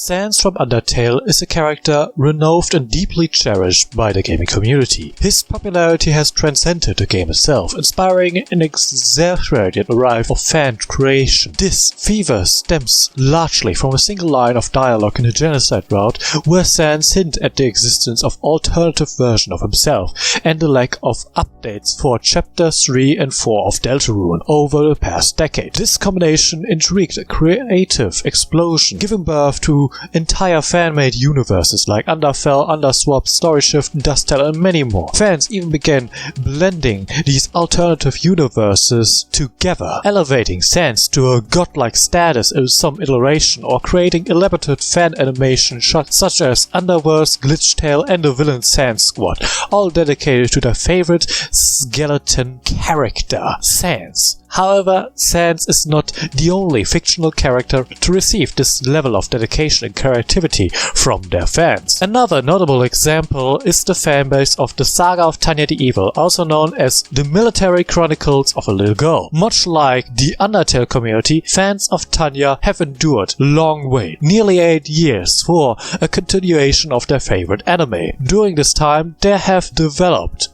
Sans from Undertale is a character renowned and deeply cherished by the gaming community. His popularity has transcended the game itself, inspiring an exaggerated array of fan creation. This fever stems largely from a single line of dialogue in the Genocide route, where Sans hint at the existence of alternative version of himself and the lack of updates for Chapter 3 and 4 of Deltarune over the past decade. This combination intrigued a creative explosion, giving birth to entire fan-made universes like Underfell, Underswap, Storyshift, Dustel, and many more. Fans even began blending these alternative universes together, elevating Sans to a godlike status in some iteration, or creating elaborate fan animation shots such as Underverse, Glitchtale, and the Villain Sans Squad, all dedicated to their favorite skeleton character, Sans. However, Sans is not the only fictional character to receive this level of dedication and creativity from their fans. Another notable example is the fanbase of the Saga of Tanya the Evil, also known as the Military Chronicles of a Little Girl. Much like the Undertale community, fans of Tanya have endured long wait, nearly 8 years, for a continuation of their favorite anime. During this time, they have delved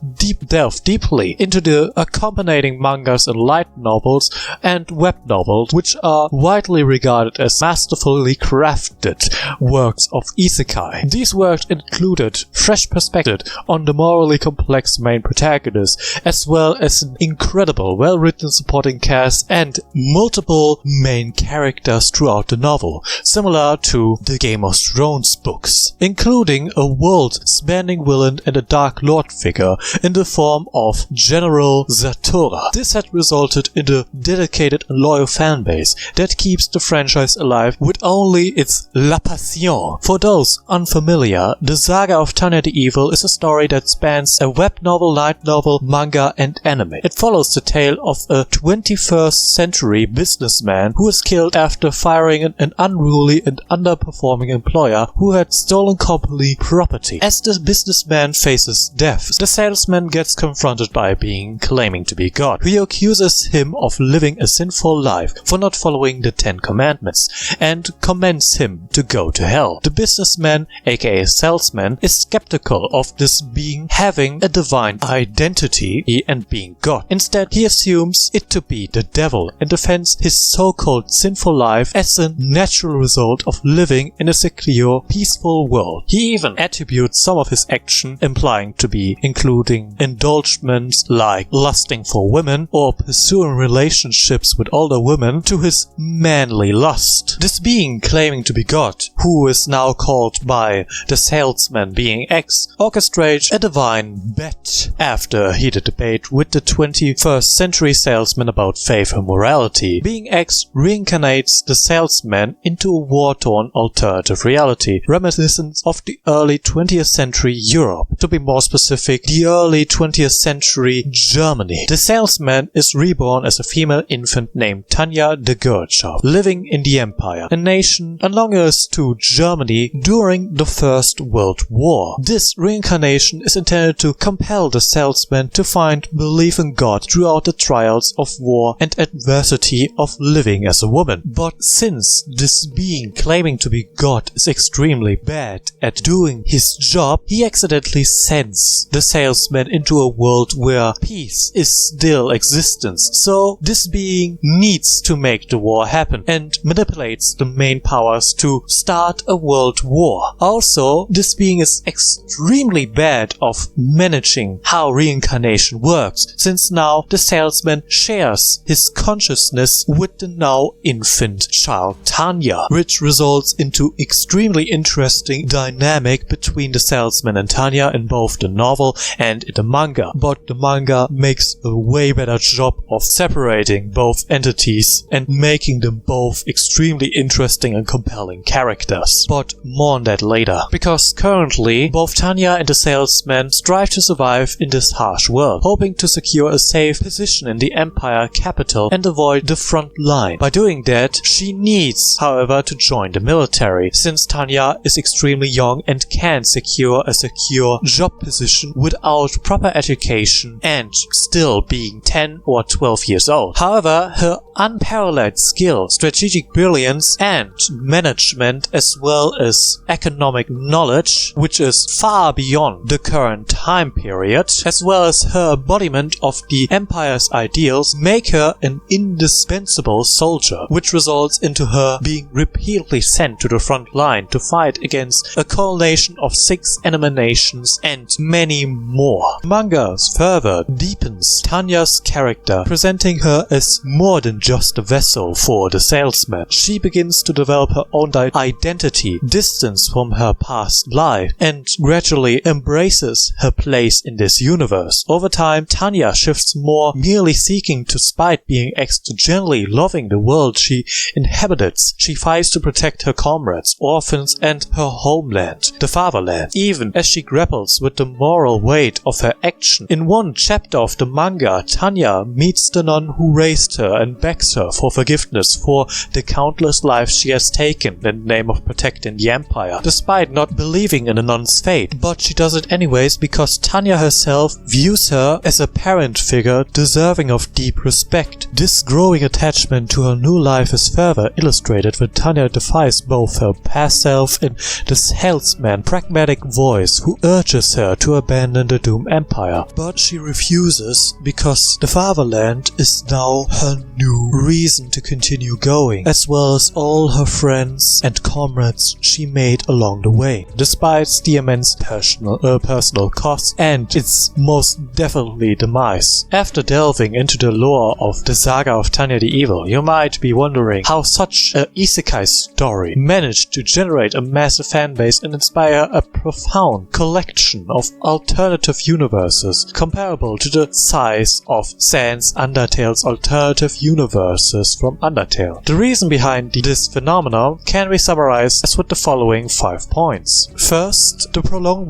deeply into the accompanying mangas and light novels and web novels, which are widely regarded as masterfully crafted works of isekai. These works included fresh perspective on the morally complex main protagonist, as well as an incredible, well-written supporting cast and multiple main characters throughout the novel, similar to the Game of Thrones books, including a world-spanning villain and a Dark Lord figure in the form of General Zatora. This had resulted in a dedicated and loyal fanbase that keeps the franchise alive with only its La Passion. For those unfamiliar, the Saga of Tanya the Evil is a story that spans a web novel, light novel, manga, and anime. It follows the tale of a 21st century businessman who is killed after firing an unruly and underperforming employer who had stolen company property. As the businessman faces death, the salesman gets confronted by a being claiming to be God, who accuses him of living a sinful life for not following the 10 Commandments, and commends him to go to hell. The businessman, aka salesman, is skeptical of this being having a divine identity and being God. Instead, he assumes it to be the devil and defends his so-called sinful life as a natural result of living in a secure, peaceful world. He even attributes some of his action implying to be including indulgements like lusting for women or pursuing relationships with older women to his manly lust. This being claiming to be God, who is now called by the salesman being X, orchestrates a divine bet after a heated debate with the 21st century salesman about faith and morality. Being X reincarnates the salesman into a war-torn alternative reality, reminiscent of the early 20th century Europe. To be more specific, the early 20th century Germany. The salesman is reborn as a female infant named Tanya the Degurechaff, living in the Empire, a nation analogous to Germany during the First World War. This reincarnation is intended to compel the salesman to find belief in God throughout the trials of war and adversity of living as a woman. But since this being claiming to be God is extremely bad at doing his job, he accidentally sends the salesman into a world where peace is still existence. So this being needs to make the war happen and manipulates the main powers to start a world war. Also, this being is extremely bad of managing how reincarnation works, since now the salesman shares his consciousness with the now infant child Tanya, which results into extremely interesting dynamic between the salesman and Tanya in both the novel and in the manga. But the manga makes a way better job of separating both entities and making them both extremely interesting and compelling characters. But more on that later, because currently both Tanya and the salesman strive to survive in this harsh world, hoping to secure a safe position in the Empire capital and avoid the front line. By doing that, she needs, however, to join the military, since Tanya is extremely young and can't secure a secure job position without proper education and still being 10 or 12 12 years old. However, her unparalleled skill, strategic brilliance, and management, as well as economic knowledge, which is far beyond the current time period, as well as her embodiment of the Empire's ideals, make her an indispensable soldier, which results into her being repeatedly sent to the front line to fight against a coalition of 6 enemy nations and many more. The manga further deepens Tanya's character, presenting her as more than just a vessel for the salesman. She begins to develop her own identity, distance from her past life, and gradually embraces her place in this universe. Over time, Tanya shifts more merely seeking to spite being externally loving the world she inhabits. She fights to protect her comrades, orphans, and her homeland, the fatherland, even as she grapples with the moral weight of her action. In one chapter of the manga, Tanya meets the nun who raised her and begs her for forgiveness for the countless lives she has taken in the name of protecting the Empire, despite not believing in the nun's fate. But she does it anyways because Tanya herself views her as a parent figure deserving of deep respect. This growing attachment to her new life is further illustrated when Tanya defies both her past self and the salesman pragmatic voice who urges her to abandon the Doom Empire. But she refuses because the fatherland is now her new reason to continue going, as well as all her friends and comrades she made along the way, despite the immense personal cost and its most definitely demise. After delving into the lore of the Saga of Tanya the Evil, you might be wondering how such a isekai story managed to generate a massive fanbase and inspire a profound collection of alternative universes comparable to the size of Sans Undertale's alternative universes from Undertale. The reason behind this phenomenon can be summarized as with the following 5 points. First, the prolonged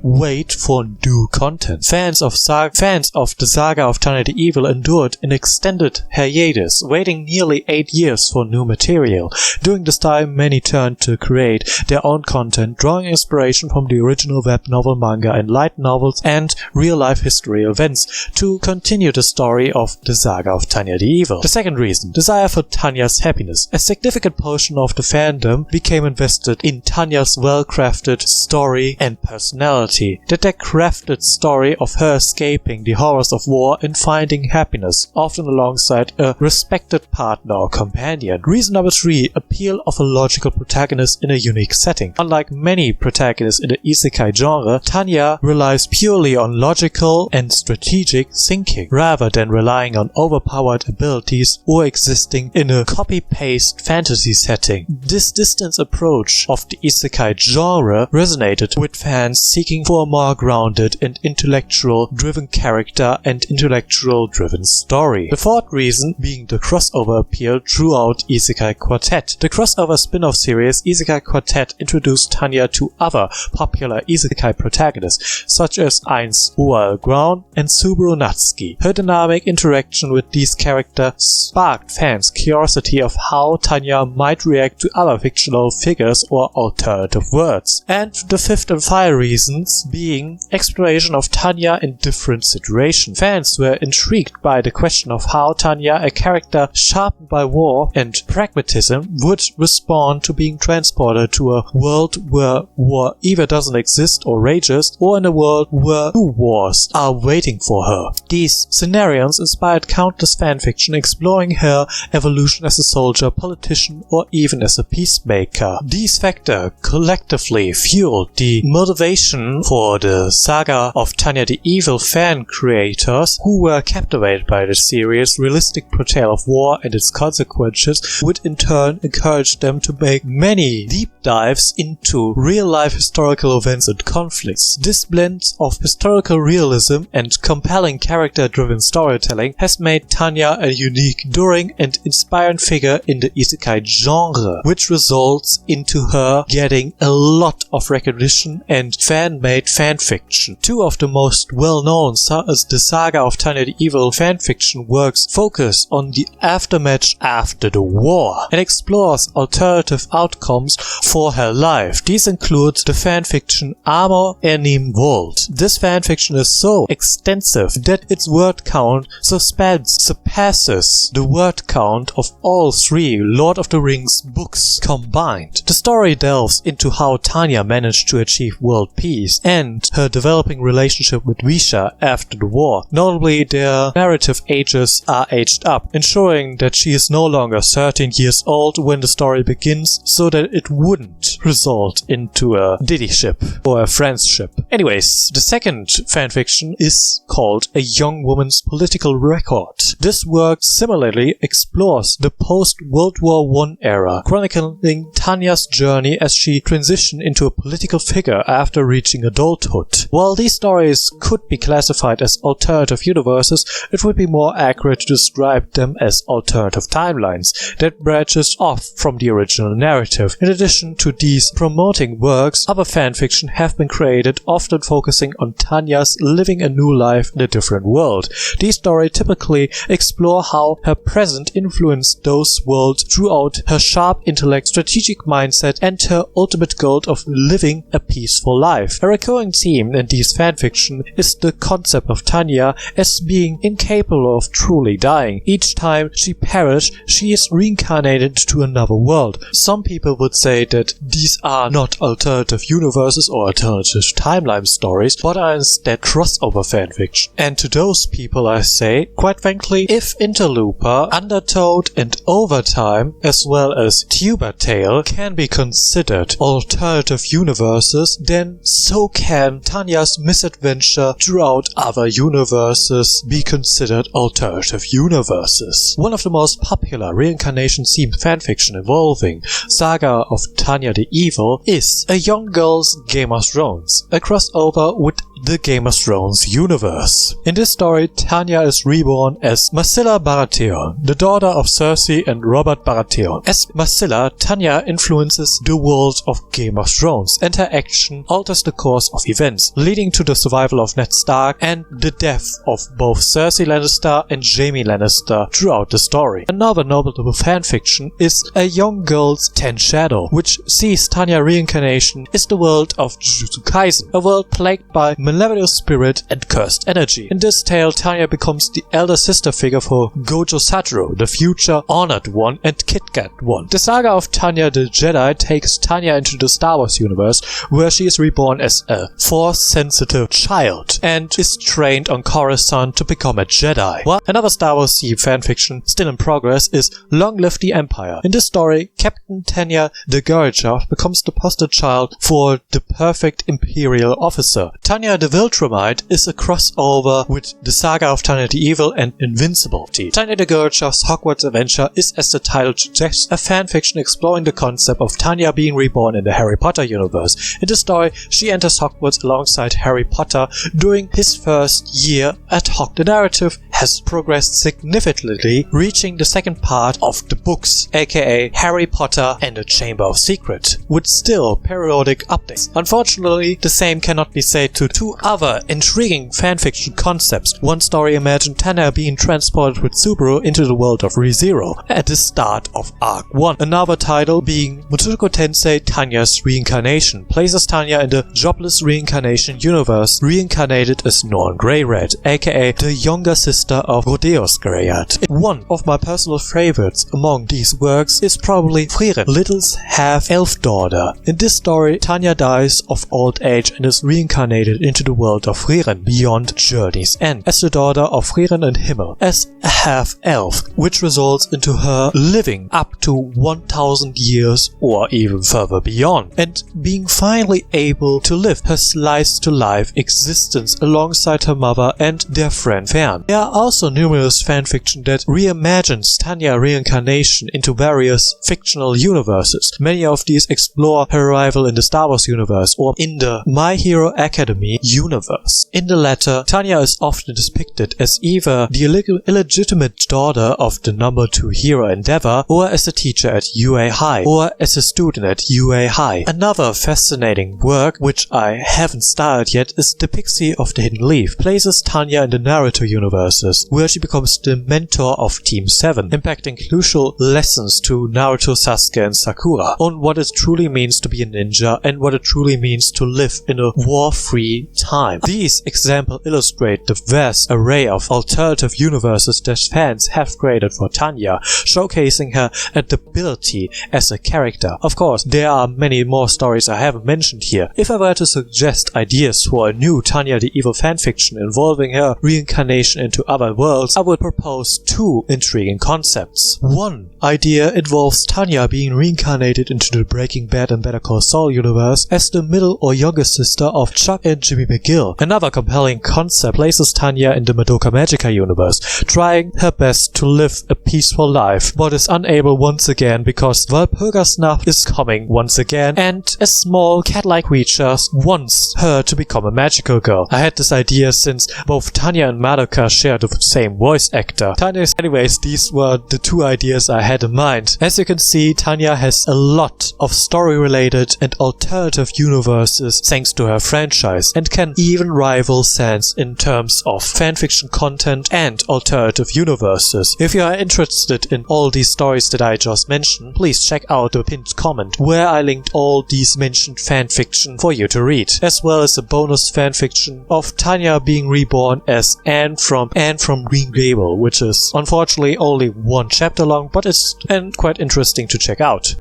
wait for new content. Fans of the Saga of Tanya the Evil endured an extended hiatus, waiting nearly 8 years for new material. During this time, many turned to create their own content, drawing inspiration from the original web novel, manga, and light novels and real-life history events to continue the story of the Saga of Tanya the Evil. The second reason, desire for Tanya's happiness. A significant portion of the fandom became invested in Tanya's well-crafted story and personality. The crafted story of her escaping the horrors of war and finding happiness, often alongside a respected partner or companion. Reason number 3, appeal of a logical protagonist in a unique setting. Unlike many protagonists in the isekai genre, Tanya relies purely on logical and strategic thinking, rather than relying on overpowered abilities or existing in a copy-paste fantasy setting. This distance approach of the isekai genre resonated with fans seeking for a more grounded and intellectual-driven character and intellectual-driven story. The fourth reason being the crossover appeal throughout Isekai Quartet. The crossover spin-off series Isekai Quartet introduced Tanya to other popular isekai protagonists such as Ainz Ground and Subaru Natsuki. Her dynamic interaction with these characters sparked fans' curiosity of how Tanya might react to other fictional figures or alternative worlds. And the fifth and final reasons being exploration of Tanya in different situations. Fans were intrigued by the question of how Tanya, a character sharpened by war and pragmatism, would respond to being transported to a world where war either doesn't exist or rages, or in a world where new wars are waiting for her. These scenarios inspired countless fanfiction exploring her evolution as a soldier, politician, or even as a peacemaker. These factors collectively fueled the motivation for the Saga of Tanya the Evil fan creators, who were captivated by the series' realistic portrayal of war and its consequences, would in turn encourage them to make many deep dives into real-life historical events and conflicts. This blend of historical realism and compelling character-driven storytelling has made Tanya a unique, enduring, and inspiring figure in the isekai genre, which results into her getting a lot of recognition and fan-made fanfiction. Two of the most well-known the Saga of Tanya the Evil fanfiction works focus on the aftermath after the war and explores alternative outcomes for her life. These include the fanfiction Armor Enim World. This fanfiction is so extensive that its word count surpasses the word count of all 3 Lord of the Rings books combined. The story delves into how Tanya managed to achieve world peace and her developing relationship with Visha after the war. Notably, their narrative ages are aged up, ensuring that she is no longer 13 years old when the story begins, so that it wouldn't result into a diddyship or a friendship. Anyways, the second fanfiction is called A Young Woman's Political Record. This work similarly explores the post-World War I era, chronicling Tanya's journey as she transitioned into a political figure after reaching adulthood. While these stories could be classified as alternative universes, it would be more accurate to describe them as alternative timelines that branches off from the original narrative. In addition to these promoting works, other fanfiction have been created, often focusing on Tanya's living a new life in a different world. These stories typically explore how her present influenced those worlds throughout her sharp intellect, strategic mindset, and her ultimate goal of living a peaceful life. A recurring theme in these fanfiction is the concept of Tanya as being incapable of truly dying. Each time she perishes, she is reincarnated to another world. Some people would say that these are not alternative universes or alternative timeline stories, but are instead crossover fanfiction. And to those people I say, quite frankly, if Interlooper, Undertale, and Overtime, as well as Tuber Tale, can be considered alternative universes, then so can Tanya's misadventure throughout other universes be considered alternative universes. One of the most popular reincarnation-themed fanfiction involving Saga of Tanya the Evil is A Young Girl's Game of Thrones, a crossover with the Game of Thrones universe. In this story, Tanya is reborn as Marcella Baratheon, the daughter of Cersei and Robert Baratheon. As Marcella, Tanya influences the world of Game of Thrones, and her action alters the course of events, leading to the survival of Ned Stark and the death of both Cersei Lannister and Jaime Lannister throughout the story. Another notable fanfiction is A Young Girl's Ten Shadow, which sees Tanya reincarnation is the world of Jujutsu Kaisen, a world plagued by malevolent spirit and cursed energy. In this tale, Tanya becomes the elder sister figure for Gojo Satoru, the future Honored One, and Kit Kat One. The saga of Tanya the Jedi takes Tanya into the Star Wars universe, where she is reborn as a Force-sensitive child and is trained on Coruscant to become a Jedi. Another Star Wars fanfiction still in progress is Long Live the Empire. In this story, Captain Tanya the Degurechaff becomes the poster child for the perfect Imperial officer. Tanya the Viltrumite is a crossover with the Saga of Tanya the Evil and Invincibility. Tanya the Degurechaff's Hogwarts adventure is, as the title suggests, a fanfiction exploring the concept of Tanya being reborn in the Harry Potter universe. In this story, she enters Hogwarts alongside Harry Potter during his first year at Hogwarts. The narrative has progressed significantly, reaching the second part of the books, aka Harry Potter and the Chamber of Secrets, with still periodic updates. Unfortunately, the same cannot be said to two other intriguing fanfiction concepts. One story imagined Tanya being transported with Subaru into the world of ReZero at the start of Arc 1. Another title, being Mushoku Tensei Tanya's Reincarnation, places Tanya in the jobless reincarnation universe, reincarnated as Norn Greyrat, aka the younger sister of Rodeos Greyrat. One of my personal favorites among these works is probably Frieren, Little's half-elf daughter. In this story, Tanya dies of old age and is reincarnated into the world of Frieren beyond Journey's End as the daughter of Frieren and Himmel as a half-elf, which results into her living up to 1000 years or even further beyond, and being finally able to live her slice-to-life existence alongside her mother and their friend Fern. There are also numerous fanfiction that reimagines Tanya reincarnation into various fictional universes. Many of these explore her arrival in the Star Wars universe or in the My Hero Academy universe. In the latter, Tanya is often depicted as either the illegitimate daughter of the number 2 hero Endeavor, or as a teacher at UA High, or as a student at UA High. Another fascinating work, which I haven't started yet, is The Pixie of the Hidden Leaf. Places Tanya in the Naruto universes, where she becomes the mentor of Team 7, impacting crucial lessons to Naruto, Sasuke, and Sakura on what it truly means to be a ninja and what it truly means to live in a war-free time. These examples illustrate the vast array of alternative universes that fans have created for Tanya, showcasing her adaptability as a character. Of course, there are many more stories I haven't mentioned here. If I were to suggest ideas for a new Tanya the Evil fanfiction involving her reincarnation into other worlds, I would propose two intriguing concepts. One idea involves Tanya being reincarnated into the Breaking Bad and Better Call Saul universe as the middle or younger sister of Chuck and Jimmy McGill. Another compelling concept places Tanya in the Madoka Magica universe, trying her best to live a peaceful life, but is unable once again because Walpurgisnacht is coming once again, and a small cat-like creature wants her to become a magical girl. I had this idea since both Tanya and Madoka share the same voice actor. Anyways, these were the two ideas I had in mind. As you can see, Tanya has a lot of story-related and alternative universes thanks to her franchise, and can even rival Sans in terms of fanfiction content and alternative universes. If you are interested in all these stories that I just mentioned, please check out the pinned comment where I linked all these mentioned fanfiction for you to read, as well as a bonus fanfiction of Tanya being reborn as Anne from Green Gable, which is unfortunately only one chapter long, but it's quite interesting to check out.